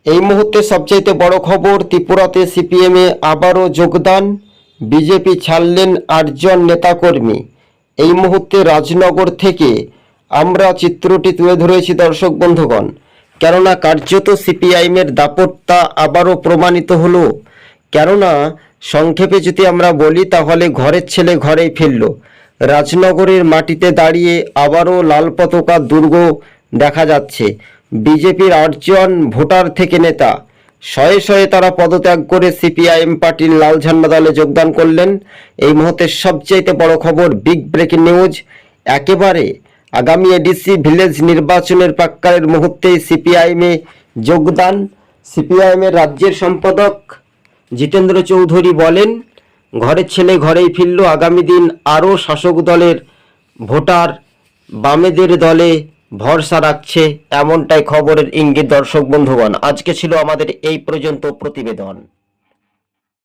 এই মুহূর্তে সবচাইতে বড় খবর, ত্রিপুরাতে সিপিএমে আবারও যোগদান। বিজেপি ছাড়লেন 8 জন নেতাকর্মী। এই মুহূর্তে রাজনগর থেকে আমরা চিত্রটি তুলে ধরেছি দর্শক বন্ধুগণ, কেননা কার্যত সিপিআইএমের দাপটটা আবারও প্রমাণিত হলো। কেননা সংক্ষেপে যদি আমরা বলি তাহলে ঘরের ছেলে ঘরেই ফিরল। রাজনগরের মাটিতে দাঁড়িয়ে আবারও লাল পতাকা দুর্গ দেখা যাচ্ছে। বিজেপির 8 জন ভোটার থেকে নেতা শয়ে শয়ে তারা পদত্যাগ করে সিপিআইএম পার্টির লাল ঝান্ডা দলে যোগদান করলেন। এই মুহূর্তে সবচাইতে বড় খবর, বিগ ব্রেকিং নিউজ, একেবারে আগামী এডিসি ভিলেজ নির্বাচনের প্রাক্কালের মুহূর্তেই সিপিআইএমে যোগদান। সিপিআইএমের রাজ্যের সম্পাদক জিতেন্দ্র চৌধুরী বলেন, ঘরের ছেলে ঘরেই ফিরল। আগামী দিন আরও শাসক দলের ভোটার বামেদের দলে ভরসা রাখছে, এমনটাই খবরের ইঙ্গিত। দর্শক বন্ধুগণ, আজকে ছিল আমাদের এই পর্যন্ত প্রতিবেদন।